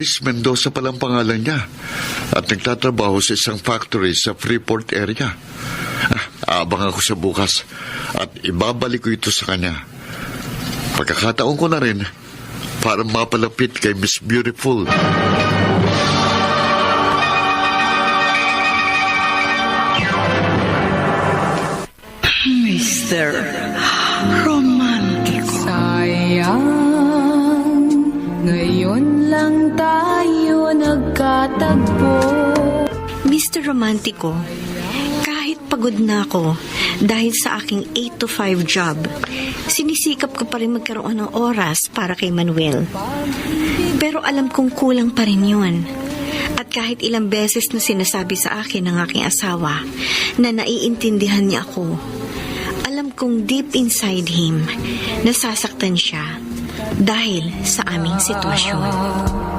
Miss Mendoza palang pangalan niya at nagtatrabaho sa isang factory sa Freeport area. Aabang ako sa bukas at ibabalik ko ito sa kanya. Pagkakataon ko na rin para mapalapit kay Miss Beautiful. Mr. Romantico. Sayang, ngayon lang tayo nagkatagpo. Mr. Romantico, kahit pagod na ako dahil sa aking 8 to 5 job, sinisikap ko pa rin magkaroon ng oras para kay Manuel. Pero alam kong kulang pa rin yun. At kahit ilang beses na sinasabi sa akin ng aking asawa na naiintindihan niya ako, alam kong deep inside him, nasasaktan siya dahil sa aming sitwasyon.